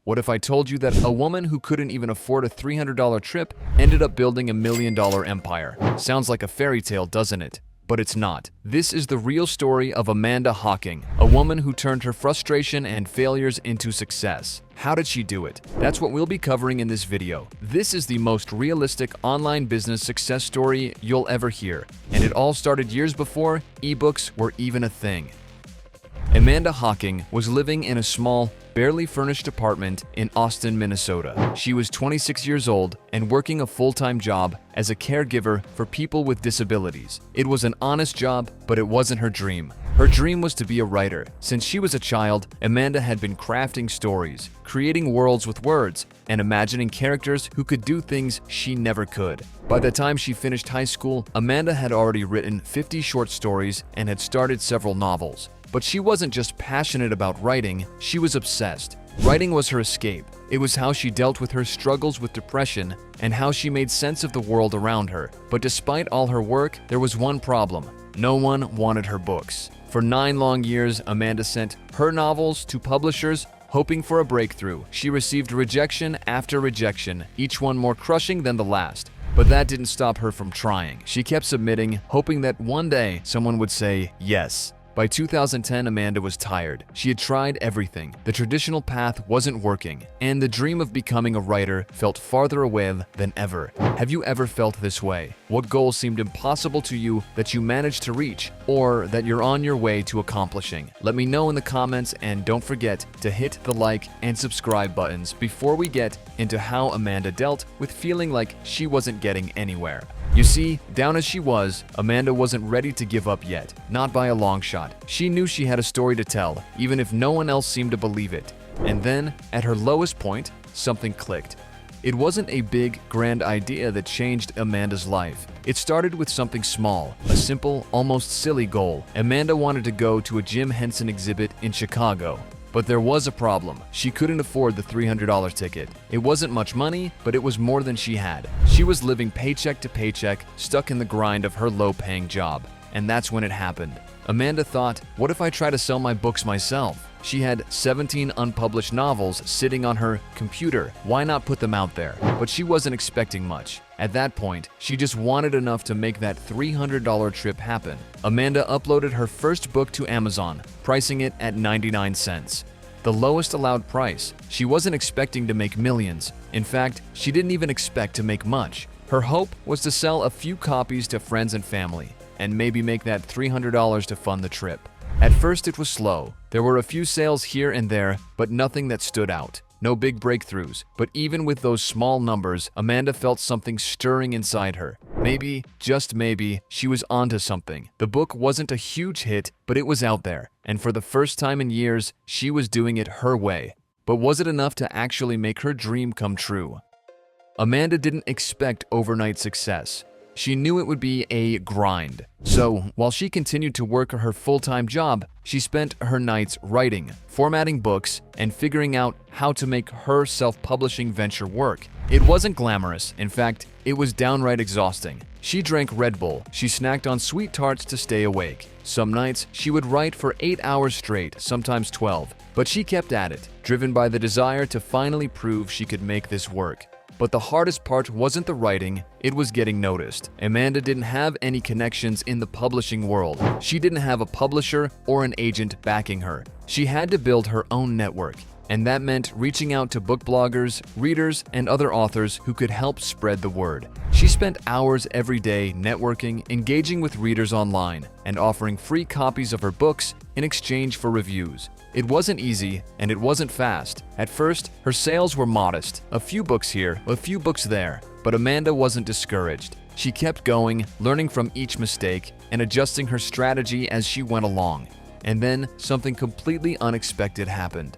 What if I told you that a woman who couldn't even afford a $300 trip ended up building a $1 million empire? Sounds like a fairy tale, doesn't it? But it's not. This is the real story of Amanda Hocking, a woman who turned her frustration and failures into success. How did she do it? That's what we'll be covering in this video. This is the most realistic online business success story you'll ever hear, and it all started years before ebooks were even a thing. Amanda Hocking was living in a small, barely furnished apartment in Austin, Minnesota. She was 26 years old and working a full-time job as a caregiver for people with disabilities. It was an honest job, but it wasn't her dream. Her dream was to be a writer. Since she was a child, Amanda had been crafting stories, creating worlds with words, and imagining characters who could do things she never could. By the time she finished high school, Amanda had already written 50 short stories and had started several novels. But she wasn't just passionate about writing, she was obsessed. Writing was her escape. It was how she dealt with her struggles with depression and how she made sense of the world around her. But despite all her work, there was one problem. No one wanted her books. For 9 long years, Amanda sent her novels to publishers, hoping for a breakthrough. She received rejection after rejection, each one more crushing than the last. But that didn't stop her from trying. She kept submitting, hoping that one day someone would say yes. By 2010, Amanda was tired. She had tried everything. The traditional path wasn't working, and the dream of becoming a writer felt farther away than ever. Have you ever felt this way? What goal seemed impossible to you that you managed to reach, or that you're on your way to accomplishing? Let me know in the comments, and don't forget to hit the like and subscribe buttons before we get into how Amanda dealt with feeling like she wasn't getting anywhere. You see, down as she was, Amanda wasn't ready to give up yet, not by a long shot. She knew she had a story to tell, even if no one else seemed to believe it. And then, at her lowest point, something clicked. It wasn't a big, grand idea that changed Amanda's life. It started with something small, a simple, almost silly goal. Amanda wanted to go to a Jim Henson exhibit in Chicago. But there was a problem. She couldn't afford the $300 ticket. It wasn't much money, but it was more than she had. She was living paycheck to paycheck, stuck in the grind of her low-paying job. And that's when it happened. Amanda thought, what if I try to sell my books myself? She had 17 unpublished novels sitting on her computer. Why not put them out there? But she wasn't expecting much. At that point, she just wanted enough to make that $300 trip happen. Amanda uploaded her first book to Amazon, pricing it at 99 cents. The lowest allowed price. She wasn't expecting to make millions. In fact, she didn't even expect to make much. Her hope was to sell a few copies to friends and family, and maybe make that $300 to fund the trip. At first, it was slow. There were a few sales here and there, but nothing that stood out. No big breakthroughs. But even with those small numbers, Amanda felt something stirring inside her. Maybe, just maybe, she was onto something. The book wasn't a huge hit, but it was out there. And for the first time in years, she was doing it her way. But was it enough to actually make her dream come true? Amanda didn't expect overnight success. She knew it would be a grind. So, while she continued to work her full-time job, she spent her nights writing, formatting books, and figuring out how to make her self-publishing venture work. It wasn't glamorous. In fact, it was downright exhausting. She drank Red Bull. She snacked on sweet tarts to stay awake. Some nights, she would write for 8 hours straight, sometimes 12. But she kept at it, driven by the desire to finally prove she could make this work. But the hardest part wasn't the writing, it was getting noticed. Amanda didn't have any connections in the publishing world. She didn't have a publisher or an agent backing her. She had to build her own network. And that meant reaching out to book bloggers, readers, and other authors who could help spread the word. She spent hours every day networking, engaging with readers online, and offering free copies of her books in exchange for reviews. It wasn't easy, and it wasn't fast. At first, her sales were modest. A few books here, a few books there. But Amanda wasn't discouraged. She kept going, learning from each mistake, and adjusting her strategy as she went along. And then, something completely unexpected happened.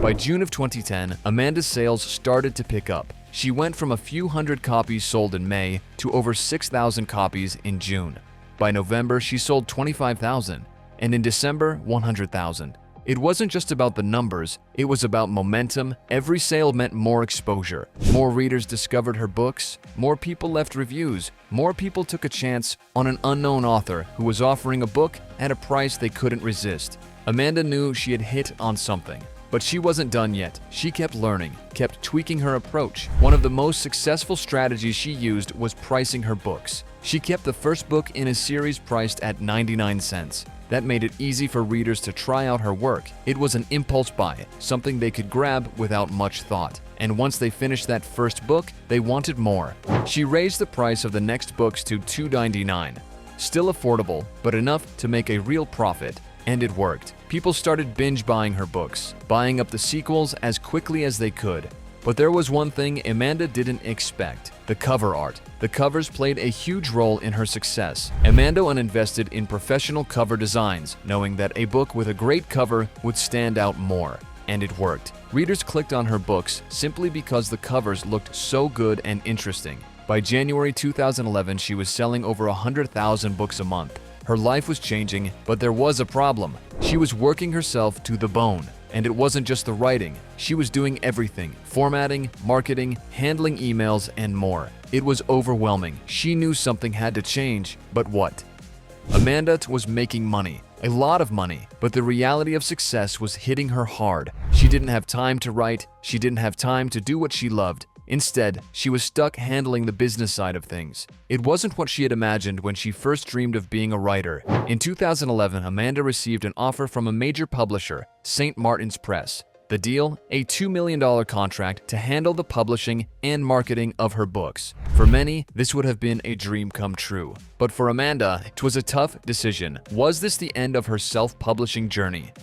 By June of 2010, Amanda's sales started to pick up. She went from a few hundred copies sold in May to over 6,000 copies in June. By November, she sold 25,000, and in December, 100,000. It wasn't just about the numbers, it was about momentum. Every sale meant more exposure. More readers discovered her books, more people left reviews, more people took a chance on an unknown author who was offering a book at a price they couldn't resist. Amanda knew she had hit on something. But she wasn't done yet. She kept learning, kept tweaking her approach. One of the most successful strategies she used was pricing her books. She kept the first book in a series priced at 99 cents. That made it easy for readers to try out her work. It was an impulse buy, something they could grab without much thought. And once they finished that first book, they wanted more. She raised the price of the next books to $2.99. Still affordable, but enough to make a real profit. And it worked. People started binge buying her books, buying up the sequels as quickly as they could. But there was one thing Amanda didn't expect: the cover art. The covers played a huge role in her success. Amanda invested in professional cover designs, knowing that a book with a great cover would stand out more. And it worked. Readers clicked on her books simply because the covers looked so good and interesting. By January 2011, she was selling over 100,000 books a month. Her life was changing, but there was a problem. She was working herself to the bone. And it wasn't just the writing. She was doing everything: formatting, marketing, handling emails, and more. It was overwhelming. She knew something had to change, but what? Amanda was making money, a lot of money, but the reality of success was hitting her hard. She didn't have time to write. She didn't have time to do what she loved. Instead, she was stuck handling the business side of things. It wasn't what she had imagined when she first dreamed of being a writer. In 2011, Amanda received an offer from a major publisher, St. Martin's Press. The deal? A $2 million contract to handle the publishing and marketing of her books. For many, this would have been a dream come true. But for Amanda, it was a tough decision. Was this the end of her self-publishing journey?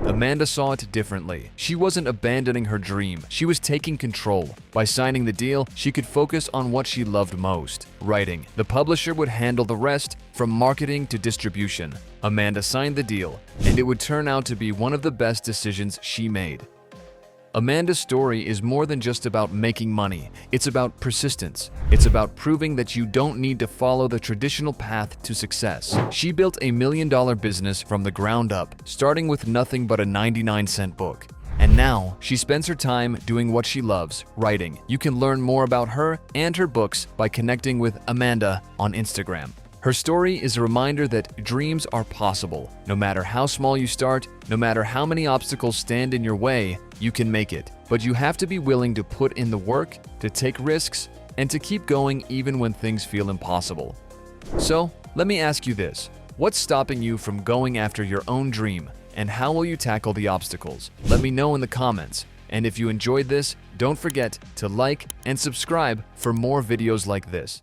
Amanda saw it differently. She wasn't abandoning her dream. She was taking control. By signing the deal, she could focus on what she loved most: writing. The publisher would handle the rest, from marketing to distribution. Amanda signed the deal, and it would turn out to be one of the best decisions she made. Amanda's story is more than just about making money. It's about persistence. It's about proving that you don't need to follow the traditional path to success. She built a $1 million business from the ground up, starting with nothing but a 99-cent book. And now, she spends her time doing what she loves, writing. You can learn more about her and her books by connecting with Amanda on Instagram. Her story is a reminder that dreams are possible. No matter how small you start, no matter how many obstacles stand in your way, you can make it. But you have to be willing to put in the work, to take risks, and to keep going even when things feel impossible. So, let me ask you this: what's stopping you from going after your own dream, and how will you tackle the obstacles? Let me know in the comments. And if you enjoyed this, don't forget to like and subscribe for more videos like this.